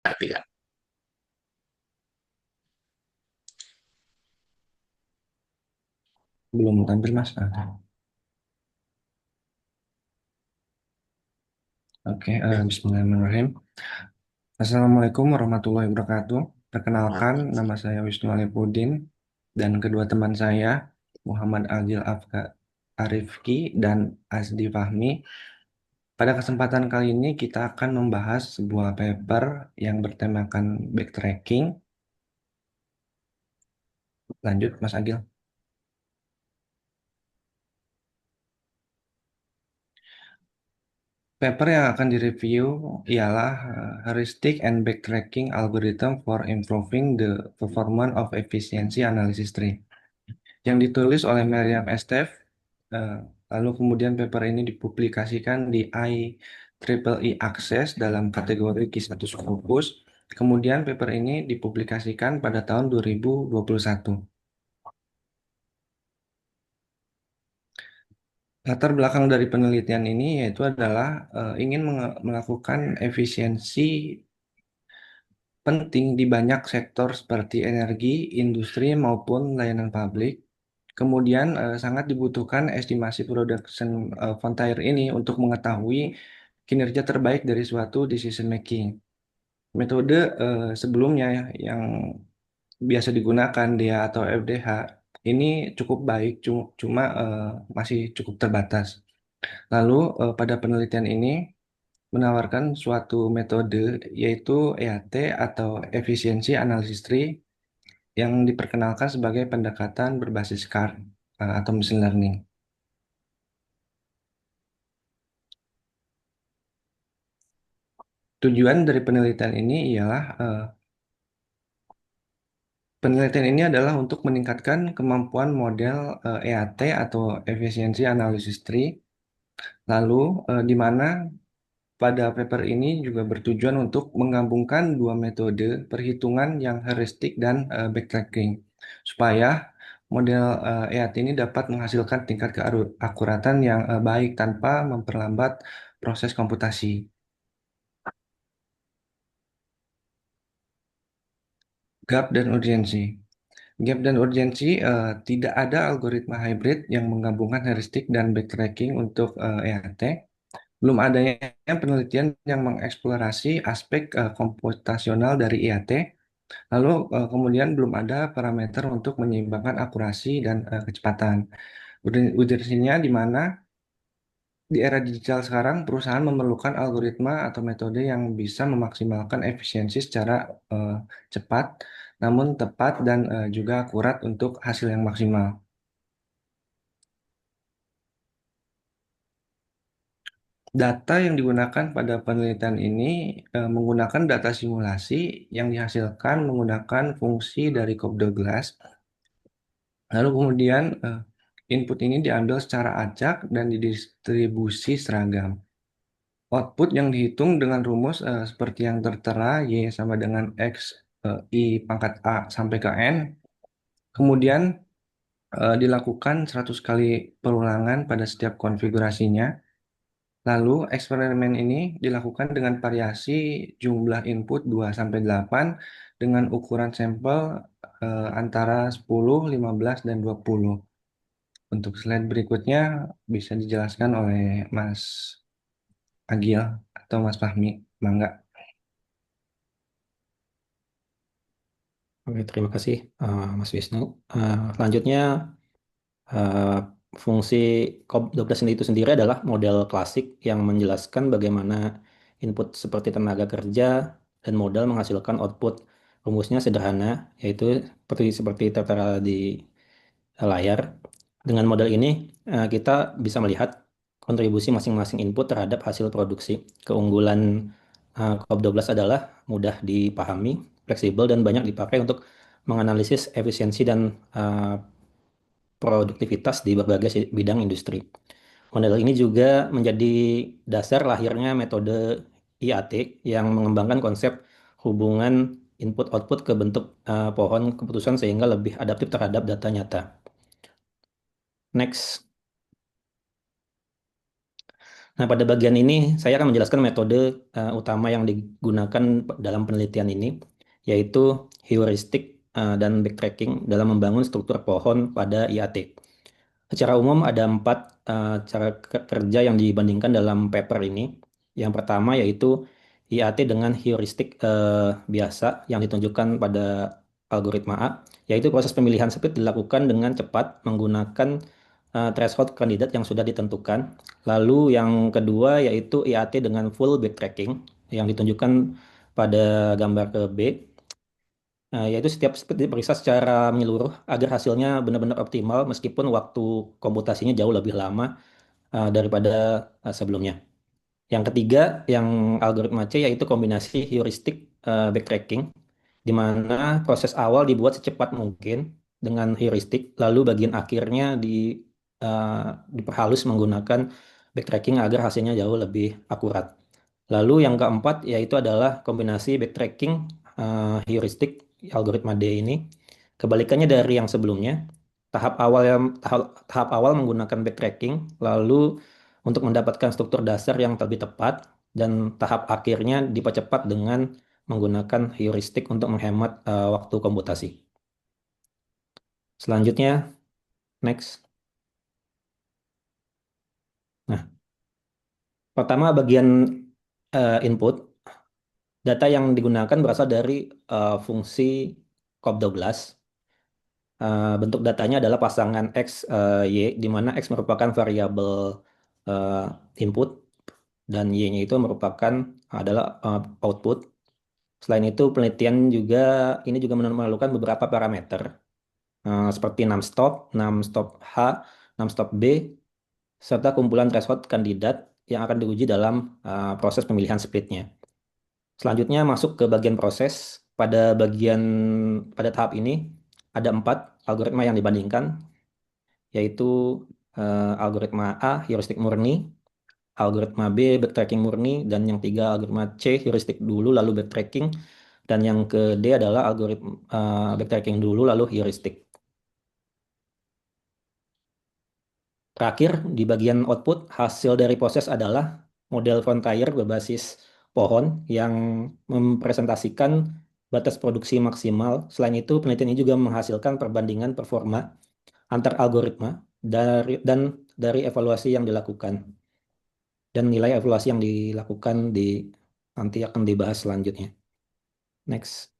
Tiga. Belum tampil Mas. Oke, Bismillahirrahmanirrahim. Assalamualaikum warahmatullahi wabarakatuh. Perkenalkan, nama saya Wisnu Alipudin dan kedua teman saya Muhammad Adil Arifki dan Asdi Fahmi. Pada kesempatan kali ini kita akan membahas sebuah paper yang bertemakan backtracking. Lanjut, Mas Agil. Paper yang akan direview ialah Heuristic and Backtracking Algorithm for Improving the Performance of Efficiency Analysis Tree, yang ditulis oleh Miriam Estef. eh, Lalu kemudian paper ini dipublikasikan di IEEE Access dalam kategori kisah Scopus. Kemudian paper ini dipublikasikan pada tahun 2021. Latar belakang dari penelitian ini yaitu adalah ingin melakukan efisiensi penting di banyak sektor seperti energi, industri maupun layanan publik. Kemudian sangat dibutuhkan estimasi production frontier ini untuk mengetahui kinerja terbaik dari suatu decision making. Metode sebelumnya yang biasa digunakan dia atau FDH ini cukup baik, cuma masih cukup terbatas. Lalu pada penelitian ini menawarkan suatu metode yaitu EAT atau Efficiency Analysis Tree yang diperkenalkan sebagai pendekatan berbasis CAR atau machine learning. Tujuan dari penelitian ini ialah penelitian ini adalah untuk meningkatkan kemampuan model EAT atau Efficiency Analysis Tree, lalu di mana pada paper ini juga bertujuan untuk menggabungkan dua metode perhitungan yang heuristik dan backtracking, supaya model EAT ini dapat menghasilkan tingkat keakuratan yang baik tanpa memperlambat proses komputasi. Gap dan urgensi. Gap dan urgensi, tidak ada algoritma hybrid yang menggabungkan heuristik dan backtracking untuk EAT. Belum adanya penelitian yang mengeksplorasi aspek komputasional dari IAT. Lalu kemudian belum ada parameter untuk menyeimbangkan akurasi dan kecepatan. Urgensinya di mana di era digital sekarang perusahaan memerlukan algoritma atau metode yang bisa memaksimalkan efisiensi secara eh, cepat, namun tepat dan juga akurat untuk hasil yang maksimal. Data yang digunakan pada penelitian ini menggunakan data simulasi yang dihasilkan menggunakan fungsi dari Cobb-Douglas. Lalu kemudian input ini diambil secara acak dan didistribusi seragam. Output yang dihitung dengan rumus seperti yang tertera Y sama dengan X I pangkat A sampai ke N. Kemudian dilakukan 100 kali perulangan pada setiap konfigurasinya. Lalu eksperimen ini dilakukan dengan variasi jumlah input 2 sampai 8 dengan ukuran sampel antara 10, 15, dan 20. Untuk slide berikutnya bisa dijelaskan oleh Mas Agil atau Mas Fahmi. Mangga. Oke, terima kasih Mas Wisnu. Selanjutnya, eh, fungsi COP12 itu sendiri adalah model klasik yang menjelaskan bagaimana input seperti tenaga kerja dan modal menghasilkan output. Rumusnya sederhana, yaitu seperti tertera di layar. Dengan model ini, kita bisa melihat kontribusi masing-masing input terhadap hasil produksi. Keunggulan COP12 adalah mudah dipahami, fleksibel, dan banyak dipakai untuk menganalisis efisiensi dan produktivitas di berbagai bidang industri. Model ini juga menjadi dasar lahirnya metode IAT yang mengembangkan konsep hubungan input-output ke bentuk pohon keputusan sehingga lebih adaptif terhadap data nyata. Next. Nah, pada bagian ini saya akan menjelaskan metode utama yang digunakan dalam penelitian ini, yaitu heuristik dan backtracking dalam membangun struktur pohon pada IAT. Secara umum ada empat cara kerja yang dibandingkan dalam paper ini. Yang pertama yaitu IAT dengan heuristik biasa yang ditunjukkan pada algoritma A, yaitu proses pemilihan speed dilakukan dengan cepat menggunakan threshold kandidat yang sudah ditentukan. Lalu yang kedua yaitu IAT dengan full backtracking yang ditunjukkan pada gambar ke B. Yaitu setiap speed diperiksa secara menyeluruh agar hasilnya benar-benar optimal meskipun waktu komputasinya jauh lebih lama daripada sebelumnya. Yang ketiga, yang algoritma C yaitu kombinasi heuristik backtracking, di mana proses awal dibuat secepat mungkin dengan heuristik, lalu bagian akhirnya eh, diperhalus menggunakan backtracking agar hasilnya jauh lebih akurat. Lalu yang keempat yaitu adalah kombinasi backtracking heuristik algoritma D ini. Kebalikannya dari yang sebelumnya, tahap awal menggunakan backtracking, lalu untuk mendapatkan struktur dasar yang lebih tepat, dan tahap akhirnya dipercepat dengan menggunakan heuristik untuk menghemat waktu komputasi. Selanjutnya, next. Nah, pertama bagian input. Data yang digunakan berasal dari fungsi COP12. Bentuk datanya adalah pasangan X, Y, di mana X merupakan variabel eh, input dan Y-nya itu merupakan adalah output. Selain itu, penelitian juga ini juga memerlukan beberapa parameter seperti num stop H, num stop B, serta kumpulan threshold kandidat yang akan diuji dalam proses pemilihan speednya. Selanjutnya masuk ke bagian proses. Pada tahap ini ada empat algoritma yang dibandingkan, yaitu algoritma A heuristik murni, algoritma B backtracking murni, dan yang tiga algoritma C heuristik dulu lalu backtracking, dan yang ke D adalah algoritma backtracking dulu lalu heuristik. Terakhir, di bagian output, hasil dari proses adalah model frontier berbasis pohon yang mempresentasikan batas produksi maksimal. Selain itu, penelitian ini juga menghasilkan perbandingan performa antar algoritma dari evaluasi yang dilakukan. Dan nilai evaluasi yang dilakukan nanti akan dibahas selanjutnya. Next.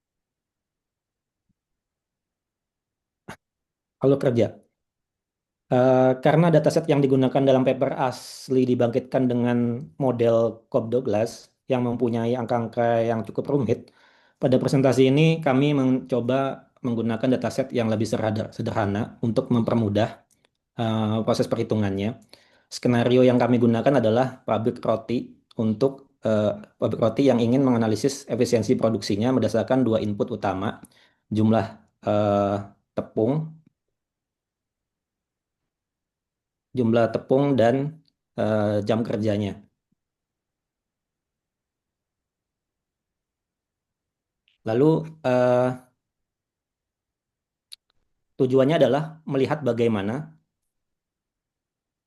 Kalau kerja. Karena dataset yang digunakan dalam paper asli dibangkitkan dengan model Cobb-Douglas yang mempunyai angka-angka yang cukup rumit, pada presentasi ini kami mencoba menggunakan dataset yang lebih sederhana untuk mempermudah proses perhitungannya. Skenario yang kami gunakan adalah pabrik roti yang ingin menganalisis efisiensi produksinya berdasarkan dua input utama, jumlah eh, tepung dan jam kerjanya. Lalu eh, tujuannya adalah melihat bagaimana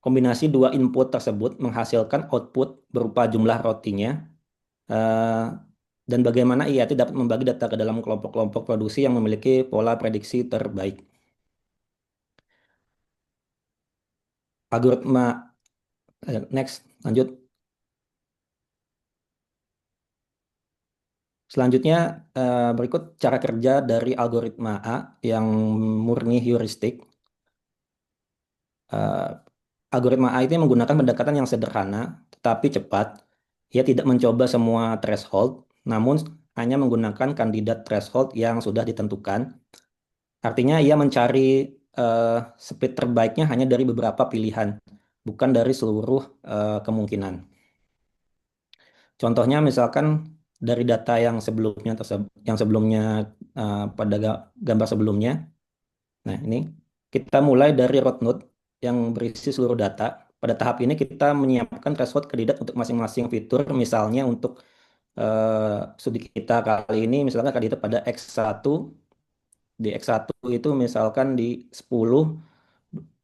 kombinasi dua input tersebut menghasilkan output berupa jumlah rotinya eh, dan bagaimana IAT dapat membagi data ke dalam kelompok-kelompok produksi yang memiliki pola prediksi terbaik. Algoritma next lanjut. Selanjutnya berikut cara kerja dari algoritma A yang murni heuristik. Eh, Algoritma A itu menggunakan pendekatan yang sederhana tetapi cepat. Ia tidak mencoba semua threshold, namun hanya menggunakan kandidat threshold yang sudah ditentukan. Artinya ia mencari eh, speed terbaiknya hanya dari beberapa pilihan, bukan dari seluruh kemungkinan. Contohnya misalkan dari data yang sebelumnya pada gambar sebelumnya. Nah, ini kita mulai dari root node yang berisi seluruh data. Pada tahap ini kita menyiapkan threshold kandidat untuk masing-masing fitur. Misalnya untuk studi kita kali ini misalkan kandidat pada X1, di X1 itu misalkan di 10,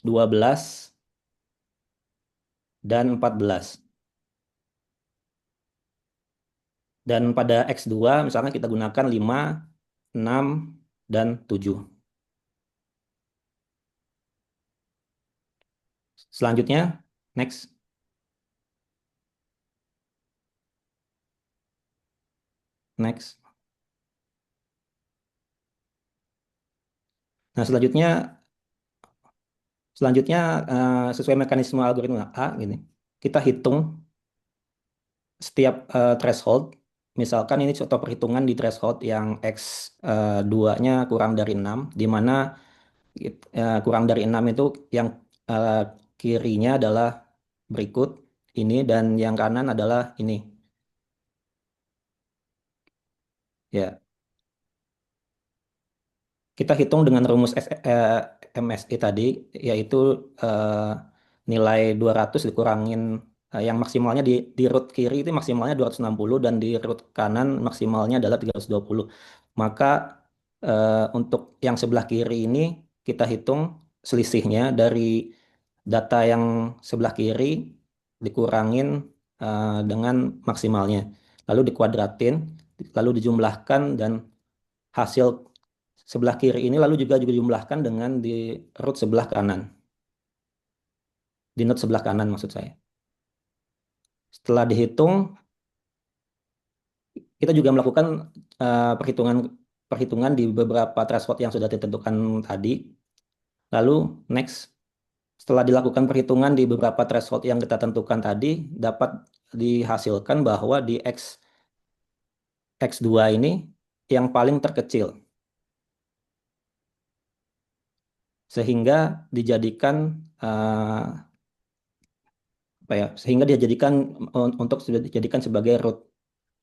12, dan 14. Dan pada X2 misalnya kita gunakan 5, 6, dan 7. Selanjutnya, next. Next. Nah, selanjutnya sesuai mekanisme algoritma A gini. Kita hitung setiap threshold. Misalkan ini contoh perhitungan di threshold yang X2-nya kurang dari 6, di mana kurang dari 6 itu yang eh, kirinya adalah berikut ini dan yang kanan adalah ini. Ya, kita hitung dengan rumus MSI tadi, yaitu eh, nilai 200 dikurangin yang maksimalnya di root kiri itu maksimalnya 260 dan di root kanan maksimalnya adalah 320. Maka untuk yang sebelah kiri ini kita hitung selisihnya dari data yang sebelah kiri dikurangin dengan maksimalnya. Lalu dikuadratin, lalu dijumlahkan dan hasil sebelah kiri ini lalu juga dijumlahkan dengan di root sebelah kanan, di node sebelah kanan maksud saya. Setelah dihitung, kita juga melakukan perhitungan perhitungan di beberapa threshold yang sudah ditentukan tadi. Lalu next, setelah dilakukan perhitungan di beberapa threshold yang kita tentukan tadi, dapat dihasilkan bahwa di X2 ini yang paling terkecil, sehingga dijadikan eh, sehingga dia jadikan untuk sudah dijadikan sebagai root.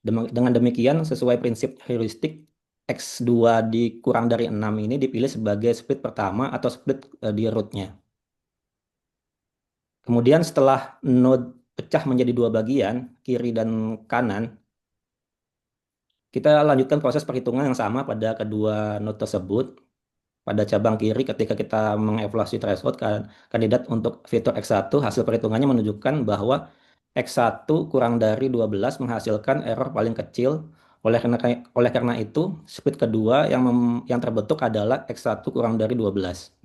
Dengan demikian, sesuai prinsip heuristik, X2 dikurang dari 6 ini dipilih sebagai split pertama atau split di rootnya. Kemudian setelah node pecah menjadi dua bagian, kiri dan kanan, kita lanjutkan proses perhitungan yang sama pada kedua node tersebut. Pada cabang kiri, ketika kita mengevaluasi threshold kandidat untuk fitur X1, hasil perhitungannya menunjukkan bahwa X1 kurang dari 12 menghasilkan error paling kecil. Oleh karena itu, split kedua yang terbentuk adalah X1 kurang dari 12.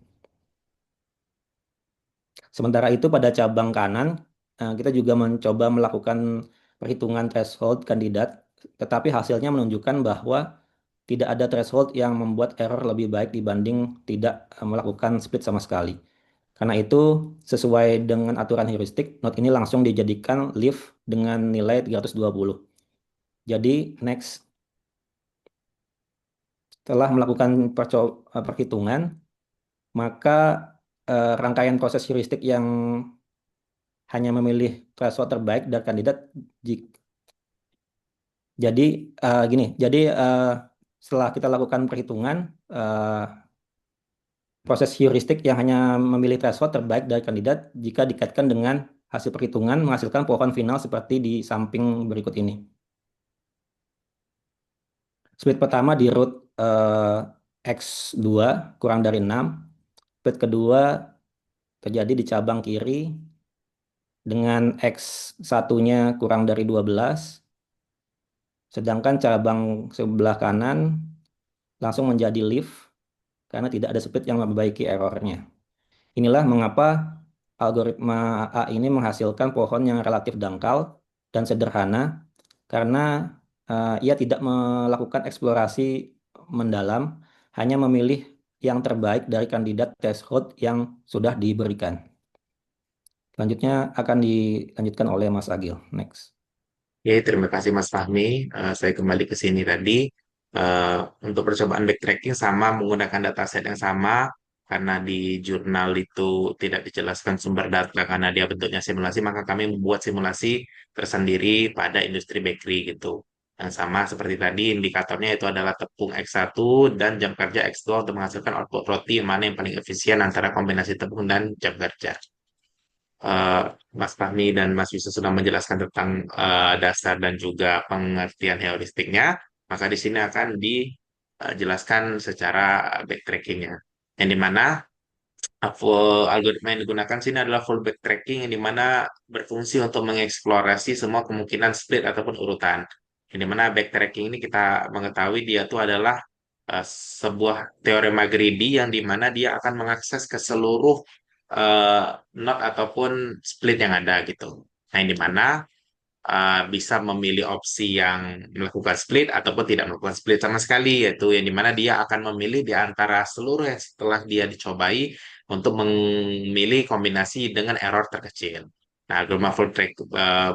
Sementara itu pada cabang kanan, kita juga mencoba melakukan perhitungan threshold kandidat, tetapi hasilnya menunjukkan bahwa tidak ada threshold yang membuat error lebih baik dibanding tidak melakukan split sama sekali. Karena itu, sesuai dengan aturan heuristik, node ini langsung dijadikan leaf dengan nilai 320. Jadi, next, setelah melakukan perhitungan, maka rangkaian proses heuristik yang hanya memilih threshold terbaik dari kandidat. Jadi, gini, jadi setelah kita lakukan perhitungan, eh, proses heuristik yang hanya memilih threshold terbaik dari kandidat jika dikaitkan dengan hasil perhitungan menghasilkan pohon final seperti di samping berikut ini. Split pertama di root X2 kurang dari 6. Split kedua terjadi di cabang kiri dengan X1-nya kurang dari 12. Sedangkan cabang sebelah kanan langsung menjadi leaf karena tidak ada split yang memperbaiki errornya. Inilah mengapa algoritma A ini menghasilkan pohon yang relatif dangkal dan sederhana karena ia tidak melakukan eksplorasi mendalam, hanya memilih yang terbaik dari kandidat threshold yang sudah diberikan. Selanjutnya akan dilanjutkan oleh Mas Agil. Next. Oke, terima kasih Mas Fahmi. Saya kembali ke sini tadi. Eh, untuk percobaan backtracking sama menggunakan dataset yang sama karena di jurnal itu tidak dijelaskan sumber data karena dia bentuknya simulasi, maka kami membuat simulasi tersendiri pada industri bakery gitu. Yang sama seperti tadi, indikatornya itu adalah tepung X1 dan jam kerja X2 untuk menghasilkan output roti mana yang paling efisien antara kombinasi tepung dan jam kerja. eh, Mas Fahmi dan Mas Wisnu sudah menjelaskan tentang dasar dan juga pengertian heuristiknya, maka di sini akan dijelaskan secara backtrackingnya. Yang dimana full algoritma yang digunakan sini adalah full backtracking yang dimana berfungsi untuk mengeksplorasi semua kemungkinan split ataupun urutan. Yang dimana backtracking ini kita mengetahui dia itu adalah sebuah teorema greedy yang dimana dia akan mengakses ke seluruh eh, node ataupun split yang ada gitu. Nah, yang dimana bisa memilih opsi yang melakukan split ataupun tidak melakukan split sama sekali, yaitu yang dimana dia akan memilih di antara seluruh yang setelah dia dicobai untuk memilih kombinasi dengan error terkecil. Nah, algoritma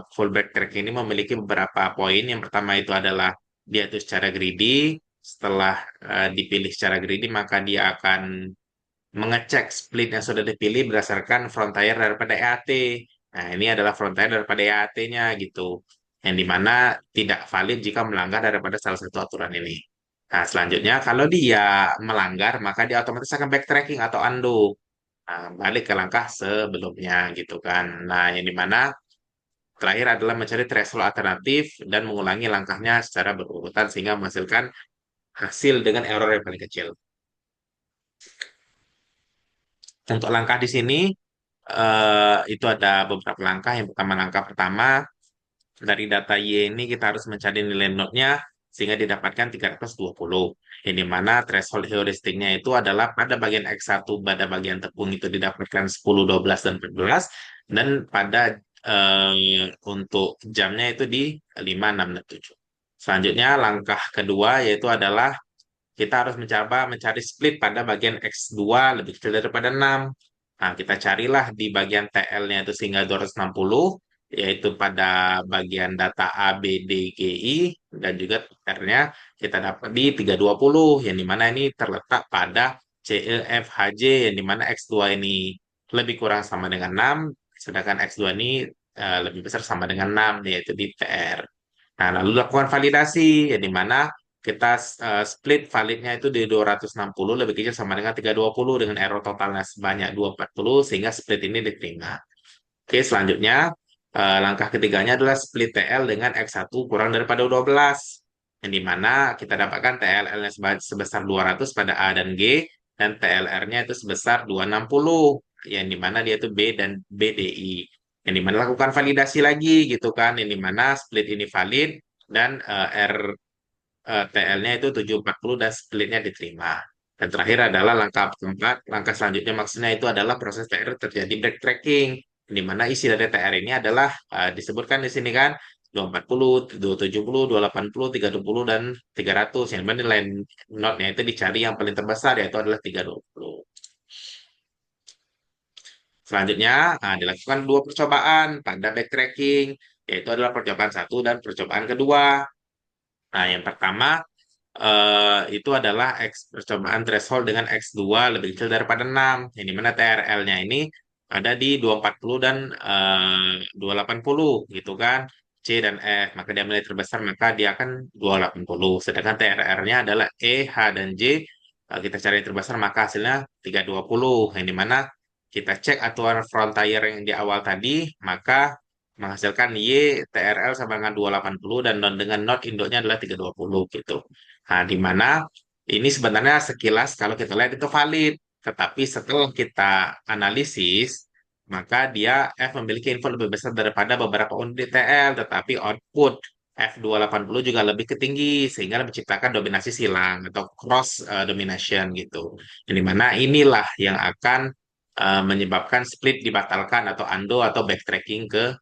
full backtrack ini memiliki beberapa poin. Yang pertama itu adalah dia itu secara greedy. Setelah dipilih secara greedy, maka dia akan mengecek split yang sudah dipilih berdasarkan frontier daripada EAT. Nah, ini adalah frontier daripada EAT-nya gitu. Yang dimana tidak valid jika melanggar daripada salah satu aturan ini. Nah, selanjutnya kalau dia melanggar, maka dia otomatis akan backtracking atau undo. Nah, balik ke langkah sebelumnya gitu kan. Nah, yang dimana terakhir adalah mencari threshold alternatif dan mengulangi langkahnya secara berurutan sehingga menghasilkan hasil dengan error yang paling kecil. Untuk langkah di sini itu ada beberapa langkah. Yang pertama, langkah pertama dari data Y ini kita harus mencari nilai node-nya sehingga didapatkan 320. Yang dimana threshold heuristiknya itu adalah pada bagian X1 pada bagian tepung itu didapatkan 10, 12, dan 14. Dan pada untuk jamnya itu di 5, 6, dan 7. Selanjutnya langkah kedua yaitu adalah kita harus mencoba mencari split pada bagian X2 lebih kecil daripada 6. Nah, kita carilah di bagian TL-nya itu sehingga 260, yaitu pada bagian data A, B, D, G, I, dan juga R-nya kita dapat di 320, yang dimana ini terletak pada C, E, F, H, J, yang dimana X2 ini lebih kurang sama dengan 6, sedangkan X2 ini lebih besar sama dengan 6, yaitu di TR. Nah, lalu lakukan validasi, yang dimana kita split validnya itu di 260 lebih kecil sama dengan 320 dengan error totalnya sebanyak 240 sehingga split ini diterima. Oke, selanjutnya langkah ketiganya adalah split TL dengan X1 kurang daripada 12. Yang dimana kita dapatkan TLL-nya sebesar 200 pada A dan G dan TLR-nya itu sebesar 260. Yang dimana dia itu B dan BDI. Yang dimana lakukan validasi lagi gitu kan. Yang dimana split ini valid dan TL-nya itu 740 dan splitnya diterima. Dan terakhir adalah langkah keempat. Langkah selanjutnya maksudnya itu adalah proses TR terjadi backtracking. Di mana isi dari TR ini adalah disebutkan di sini kan 240, 270, 280, 320, dan 300. Yang mana nilai notnya itu dicari yang paling terbesar yaitu adalah 320. Selanjutnya, dilakukan dua percobaan pada backtracking, yaitu adalah percobaan satu dan percobaan kedua. Nah, yang pertama itu adalah percobaan threshold dengan X2 lebih kecil daripada 6, yang dimana TRL-nya ini ada di 240 dan 280 gitu kan. C dan F, maka dia nilai terbesar maka dia akan 280. Sedangkan TRR-nya adalah E, H, dan J. Kita cari yang terbesar maka hasilnya 320, yang dimana kita cek aturan frontier yang di awal tadi, maka menghasilkan Y TRL sama dengan 280 dan dengan not induknya adalah 320 gitu. Nah, di mana ini sebenarnya sekilas kalau kita lihat itu valid, tetapi setelah kita analisis, maka dia F memiliki info lebih besar daripada beberapa unit TL, tetapi output F280 juga lebih ketinggi sehingga menciptakan dominasi silang atau cross domination gitu. Jadi mana inilah yang akan menyebabkan split dibatalkan atau undo atau backtracking ke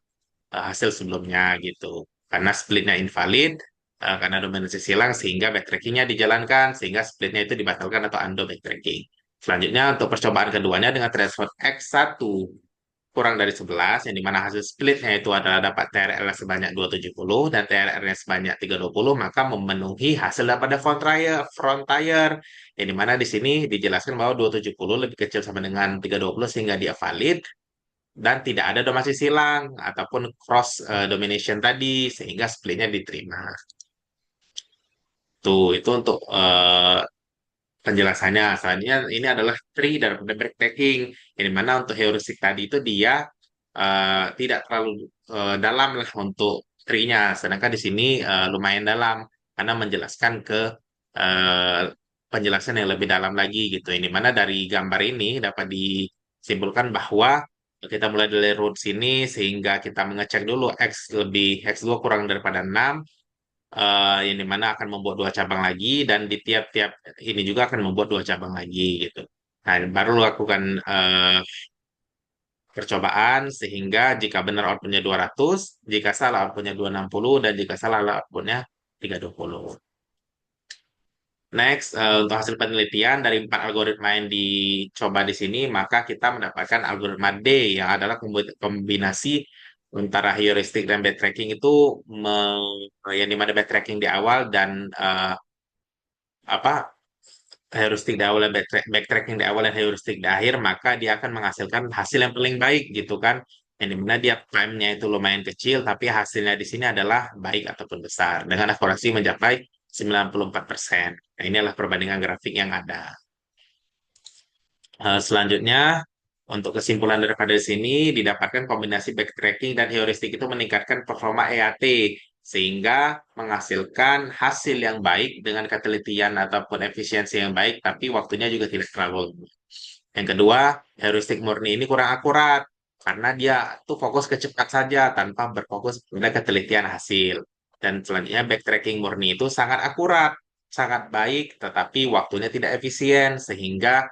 hasil sebelumnya gitu. Karena splitnya invalid, karena dominasi silang sehingga backtrackingnya dijalankan sehingga splitnya itu dibatalkan atau undo backtracking. Selanjutnya untuk percobaan keduanya dengan threshold X1 kurang dari 11, yang dimana hasil splitnya itu adalah dapat TRL sebanyak 270 dan TRR-nya sebanyak 320, maka memenuhi hasil daripada frontier, yang dimana di sini dijelaskan bahwa 270 lebih kecil sama dengan 320 sehingga dia valid dan tidak ada domasi silang ataupun cross domination tadi sehingga splitnya diterima. Tuh, itu untuk penjelasannya. Selanjutnya ini adalah tree daripada backtracking. Yang mana untuk heuristik tadi itu dia tidak terlalu dalam lah untuk tree-nya. Sedangkan di sini lumayan dalam karena menjelaskan ke eh, penjelasan yang lebih dalam lagi gitu. Ini mana dari gambar ini dapat disimpulkan bahwa kita mulai dari root sini sehingga kita mengecek dulu X2 kurang daripada 6 yang dimana akan membuat dua cabang lagi dan di tiap-tiap ini juga akan membuat dua cabang lagi gitu. Nah, baru lakukan percobaan sehingga jika benar outputnya 200, jika salah outputnya 260 dan jika salah outputnya 320. Next, untuk hasil penelitian dari 4 algoritma yang dicoba di sini, maka kita mendapatkan algoritma D yang adalah kombinasi antara heuristik dan backtracking itu yang dimana backtracking di awal dan apa heuristik di awal dan backtracking di awal dan heuristik di akhir, maka dia akan menghasilkan hasil yang paling baik gitu kan. Yang dimana dia time-nya itu lumayan kecil, tapi hasilnya di sini adalah baik ataupun besar dengan akurasi mencapai 94%. Nah, inilah perbandingan grafik yang ada. Selanjutnya, untuk kesimpulan daripada sini, didapatkan kombinasi backtracking dan heuristik itu meningkatkan performa EAT, sehingga menghasilkan hasil yang baik dengan ketelitian ataupun efisiensi yang baik, tapi waktunya juga tidak terlalu lama. Yang kedua, heuristik murni ini kurang akurat, karena dia tuh fokus ke cepat saja, tanpa berfokus pada ketelitian hasil. Dan selanjutnya, backtracking murni itu sangat akurat, sangat baik, tetapi waktunya tidak efisien, sehingga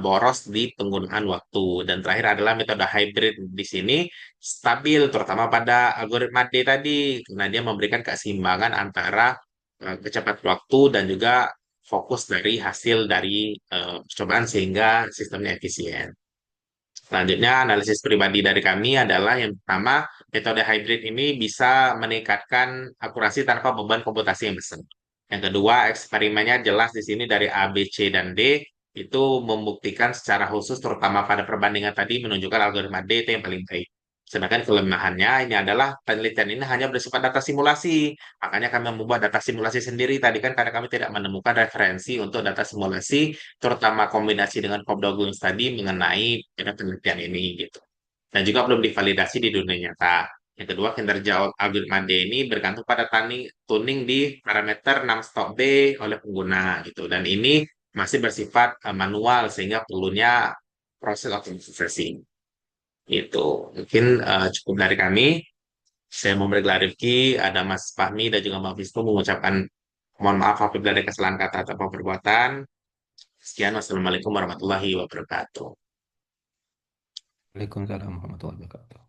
boros di penggunaan waktu. Dan terakhir adalah metode hybrid di sini stabil, terutama pada algoritma D tadi, karena dia memberikan keseimbangan antara kecepatan waktu dan juga fokus dari hasil dari percobaan sehingga sistemnya efisien. Selanjutnya, analisis pribadi dari kami adalah yang pertama, metode hybrid ini bisa meningkatkan akurasi tanpa beban komputasi yang besar. Yang kedua, eksperimennya jelas di sini dari A, B, C, dan D itu membuktikan secara khusus terutama pada perbandingan tadi menunjukkan algoritma D itu yang paling baik. Sedangkan kelemahannya ini adalah penelitian ini hanya bersifat data simulasi. Makanya kami membuat data simulasi sendiri tadi kan karena kami tidak menemukan referensi untuk data simulasi terutama kombinasi dengan Cobb Douglas tadi mengenai penelitian ini gitu. Dan juga belum divalidasi di dunia nyata. Yang kedua, kinerja algoritma D ini bergantung pada tuning di parameter 6 stop B oleh pengguna gitu. Dan ini masih bersifat manual sehingga perlunya proses optimalisasi. Itu mungkin cukup dari kami. Saya mau berklarifikasi, ada Mas Fahmi dan juga Mas Wisnu mengucapkan mohon maaf apabila ada kesalahan kata atau perbuatan. Sekian, wassalamualaikum warahmatullahi wabarakatuh. Waalaikumsalam warahmatullahi wabarakatuh.